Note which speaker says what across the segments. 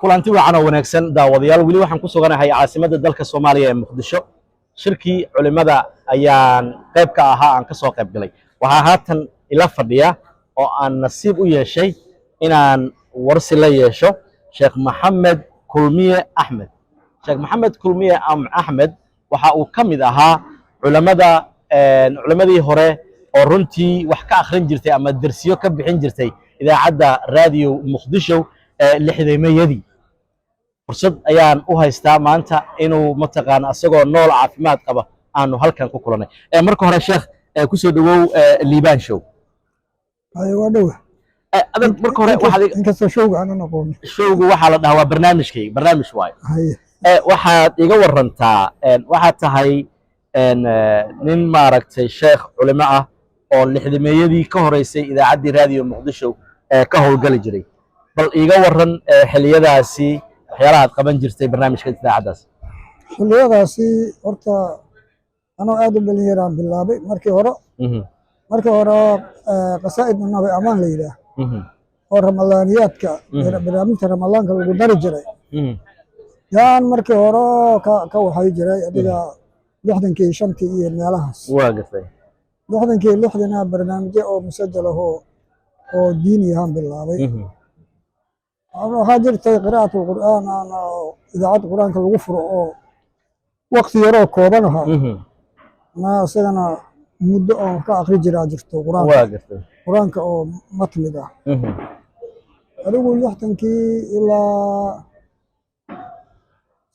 Speaker 1: kulanti wacan oo wanaagsan daawadayaal weli waxaan ku suganahay caasimadda dalka Soomaaliya ee Muqdisho shirkii culimada ayaan qayb ka ahaa aan ka soo qayb galay waxaa haatan ila fadhiya oo aan nasiib u yeeshay inaan warsi la yeesho Sheekh Maxamed Kulmiye Axmed Sheekh Maxamed Kulmiye Axmed waxa uu ka mid ahaa culimadii hore oo runtii wax ka akhrin jirtay ama darsiyo ka bixin jirtay idaacadda raadiyo Muqdisho lixdeemayadii fursad ayaan u haystaa maanta inuu mataqaan asagoo nool caafimaad qaba aanu halkan ku kulanay marka hore sheekh ku soo dhawow Liban show
Speaker 2: waa dhow
Speaker 1: adag marka hore
Speaker 2: inkastoo showga aan aqoon
Speaker 1: showgu waxa la dhahaa waa barnaamij waay waxaad iga warantaa waxaad tahay nin maaragtay sheekh culimo ah oo lixdeemayadii ka horeysay idaacaddii raadiyo Muqdisho ka howlgali jiray bal iga waran xiliyadaasi waxyaalaha aad qaban jirtay barnaamijka idaacadaas
Speaker 2: xiliyadaasi horta anoo aad u dhalinyaraan bilaabay markii hore qasaa'id nabi amaan la yidhaah oo ramadaaniyaadka barnaamijka ramadaanka lagu dari jiray yaan markii hore ka waxay jiray adiga 65 iyo meelahaas
Speaker 1: waa gartay
Speaker 2: 66 barnaamijyo oo musajal ah oo diini ahaan bilaabay waxaa jirtay qiraa'atul qur'aan idaacadda qur'aanka lagu furo oo waqti yaroo kooban ahaa isagana muddo oo ka akhri jiraa jirto qur'aanka oo matniga adigu 60kii ilaa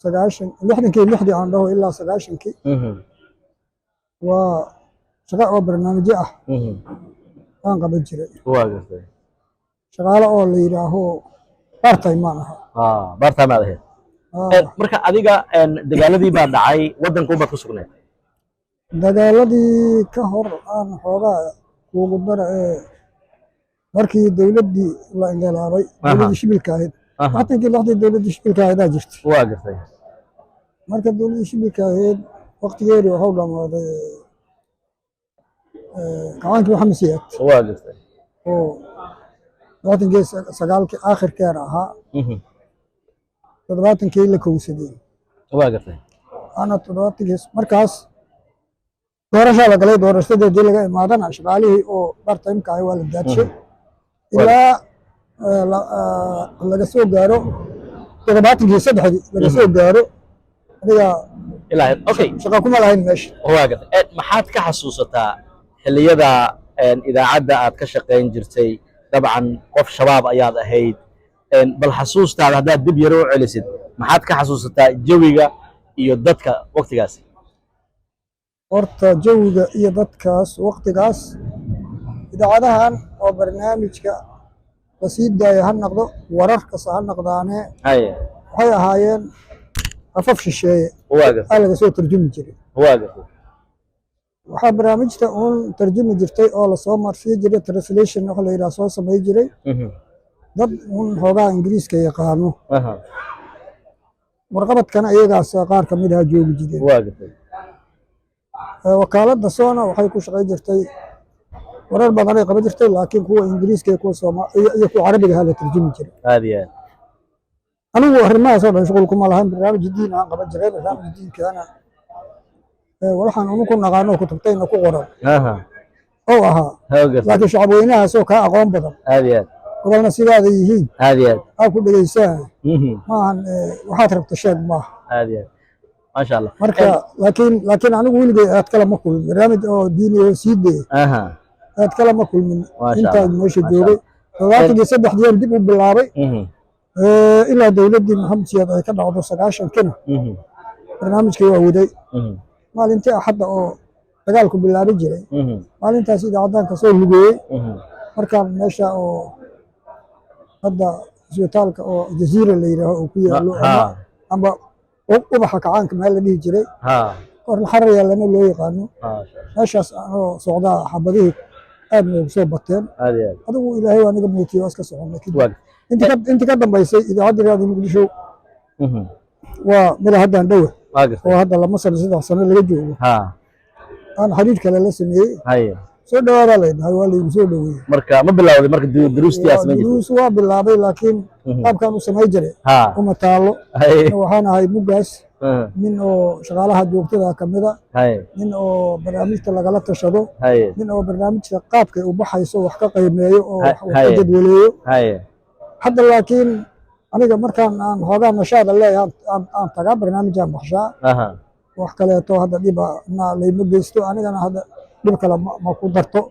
Speaker 2: 66 aan dhaho ilaa 90kii waa shaqa oo barnaamijyo ah aan qaban jiray shaqaale oo la yidhaaho part-time
Speaker 1: aad ahayd marka adiga dagaaladii baa dhacay waddanka baad ku sugnayd
Speaker 2: dagaaladii ka hor aan xoogaa kuugu dara markii dowladdii la inqilaabay dowladdii shibilka ahayd waqtigii dowladdii shibilka ahayd jirtay
Speaker 1: waa gartay
Speaker 2: marka dowladdii shibilka ahayd waqtigeedii waxuu dhammaaday kacaankii maxamed siyaad
Speaker 1: waa gartay
Speaker 2: oo waqtigii 9kii aakhirkeena ahaa 70kii la kowsadeen
Speaker 1: waa gartay
Speaker 2: ana 70kii markaas doorasho la galay doorashadii laga imaadana shaqaalihii oo part-time-ka ah waa la daadshay ilaa laga soo gaaro 73 laga soo gaaro adiga
Speaker 1: ilaa okay
Speaker 2: shaqa kuma lahayn meesha
Speaker 1: waa gartay maxaad ka xasuusataa xilliyada idaacadda aad ka shaqayn jirtay dabcan qof shabaab ayaad ahayd bal xasuustaada haddaad dib yaro u celisid maxaad ka xasuusataa jawiga iyo dadka waqtigaas
Speaker 2: horta jawiga iyo dadkaas waqtigaas idaacadahan oo barnaamijka la sii daaya ha noqdo wararkasta ha noqdaane waxay ahaayeen afaf shisheeye aa laga soo tarjumi jiray waxaa barnaamijta uun tarjumi jirtay oo lasoo marsii jiray translation waxa la yidhaha soo samay jiray dad uun xoogaa ingiriiska yaqaano warqabadkana iyagaas qaar ka mid aha joogi jireen wakaaladda soona waxay ku shaqayn jirtay warar badanay qaban jirtay laakiin kuwa ingiriiska iyo kuwa iyo kuwa carabiga ha la tarjumi jiray anigu arrimahaas oo dhan shuqul kuma lahayn barnaamij diin aan qaban jiray barnaamij diinkaana waxaan unu ku naqaano kutubtayna ku qoran oo ahaa laakiin shacabweynahaasoo kaa aqoon badan gobolna sidaada yihiin aa ku dhegeysaa maahan waxaad rabta sheeg maaha
Speaker 1: maasha allah
Speaker 2: marka laakiin anigu weligay aad kala ma kulmin barnaamij oo diini oo sii dee aad kala ma kulmin intaan meesha joogay 73 dib u bilaabay ilaa dowladdii maxamed siyaad ay ka dhacdo 90kina barnaamijkii waa waday maalintii axadda oo dagaalku bilaabi jiray maalintaas idaacaddan ka soo lugeeyey markaan meesha oo hadda isbitaalka oo jaziira la yidhaaho oo ku yaallo amba ubaxa kacaanka meel la dhihi jiray korna xarar yaalana loo yaqaano meeshaas anoo socdaa xabadihii aad noogu soo bateen adigu ilaahay waa naga muutiye waa iska soconnay intii ka dambaysay idaacadda raadiyo Muqdisho waa mid haddaan dhowa oo hadda 2 sano 3 sano laga joogo aan xiriir kale la sameeyey soo dhawaada leedahay waa la igu soo dhaweeyay
Speaker 1: marka ma bilowday marka duruustii asma jirtay
Speaker 2: duruus waa bilaabay laakiin qaabkan u samay jiray uma taalo waxaan ahay mugaas nin oo shaqaalaha joogtada kamida nin oo barnaamijka lagala tashado nin oo barnaamijka qaabka u baxayso wax ka qiimeeyo oo wax ka jadwaleeyo hadda laakiin aniga markaan aan hoogaa nashaad leeyahay aan tagaa barnaamijaan baxshaa wax kaleeto hadda dhiba layma geysto anigana hadda dhib kale ma ku darto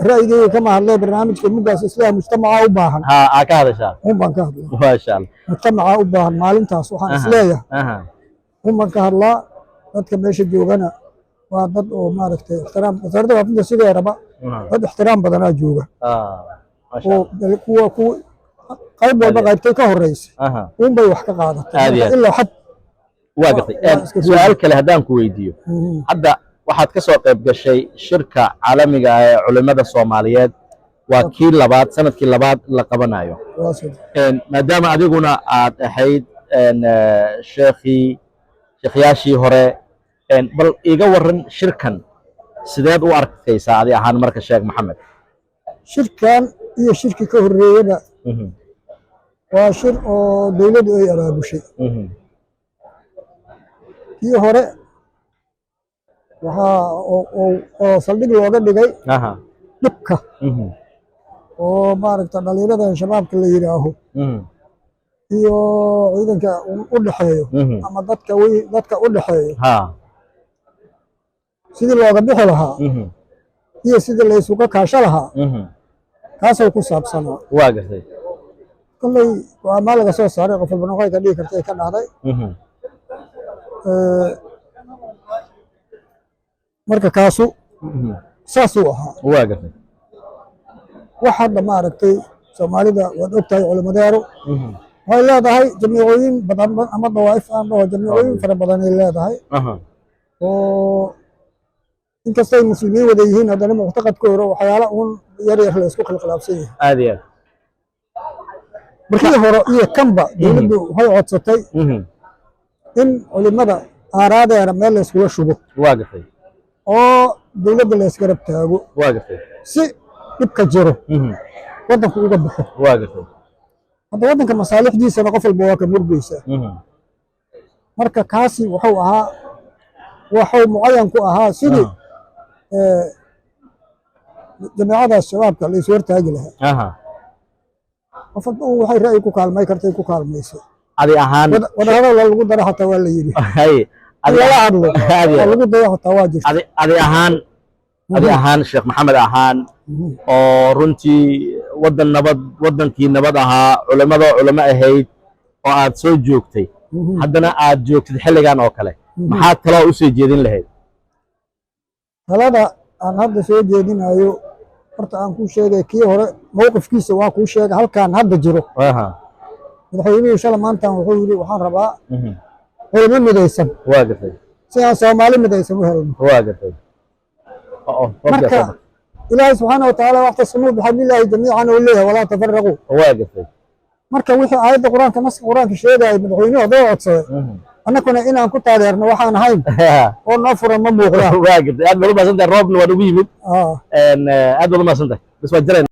Speaker 2: ra'yigayga kama hadlay barnaamijka mugaas islaam mujtamaca u baahan
Speaker 1: ka hadashaa
Speaker 2: baan ka hadlaa
Speaker 1: maasha Allah
Speaker 2: mujtamaca u baahan maalintaas waxaan isleeyahay baan ka hadlaa dadka meesha joogana waa dad oo maaragtay ixtiraam wasaaradda waafinta sidee raba dad ixtiraam badanaa jooga oo kuwa qayb walba qaybtay ka horeysa bay wax ka qaadatay ilaa xad
Speaker 1: waa gatay su'aal kale haddaan ku weydiiyo hadda waxaad ka soo qayb gashay shirka caalamiga ah ee culimada Soomaaliyeed waa kii labaad sanadkii labaad la qabanayo maadaama adiguna aad ahayd sheekhiyaashii hore bal iga waran shirkan sideed u arkaysaa adi ahaan marka Sheekh Maxamed
Speaker 2: shirkan iyo shirkii ka horeeyaba waa shir oo dawladdu ay abaabushay kii hore waxa oo saldhig looga dhigay dhibka oo maaragta dhalinyarada shabaabka la yiraaho iyo ciidanka u dhaxeeyo ama dadka u dhaxeeyo sidii looga bixi lahaa iyo sidii la isuga kaasho lahaa kaasoo ku saabsanaa
Speaker 1: waa gartay
Speaker 2: kolley waa maal laga soo saaray qof walba noqoy ka dhigi kartay ka dhacday marka kaasu saasuu ahaa
Speaker 1: waa gartay
Speaker 2: wax hadda maaragtay Soomaalida waad ogtahay culimadeeru waxay leedahay jamiicooyin badan ama dawaa'if aan dhaho jamiicooyin fara badan ay leedahay oo inkastay muslimiin wada yihiin haddana muctaqadkooda waxyaala uun yar yar la isku khilaafsan yahay
Speaker 1: aad iyo
Speaker 2: markii hore iyo kanba dawladdu waxay codsatay in culimada aaraadeena meel la iskula shubo
Speaker 1: waa gartay
Speaker 2: oo dawladda la isgarab taago
Speaker 1: waa gartay
Speaker 2: si dhibka jiro waddanku uga baxo
Speaker 1: waa gartay
Speaker 2: hadda waddanka masaalixdiisana qof walba waa ka murgaysaa marka kaasi wuxuu ahaa waxuu mucayan ku ahaa sidii jamaacadaas shabaabka la is hortaagi lahaa qof walba waxay ra'yi ku kaalmay kartay ku kaalmaysay
Speaker 1: adi ahaan
Speaker 2: wadahadal lagu daro xataa waa la yidhi lala hadlo lagu dayo xataa waa jirta
Speaker 1: adi ahaan Sheekh Maxamed ahaan oo runtii wadankii nabad ahaa culimo ahayd oo aad soo joogtay haddana aad joogtid xilligan oo kale maxaad taloo u soo jeedin lahayd
Speaker 2: talada aan hadda soo jeedinayo horta aan kuu sheegay kii hore mowqifkiisa waa kuu sheegay halkaan hadda jiro madaxweynuhu shala maantan wuxuu yidhi waxaan rabaa culimo midaysan
Speaker 1: waa gartay
Speaker 2: si aan Soomaali midaysan u helno
Speaker 1: waa gartay
Speaker 2: marka ilaahay subxaanahu wa tacaala waqtasimuu bixablillaahi jamiican oo leeyahay walaa tafarraquu
Speaker 1: waa gartay
Speaker 2: marka wixii aayadda quraanka naska quraanka sheegaya madaxweynuhu hadoo codsaday annaguna inaan ku taageerno waxaan ahayn oo noo furan ma muuqda
Speaker 1: waa gartay aad baad u mahadsantahay roobna waa ugu yimid aad baad u mahadsantahay bas waa jireen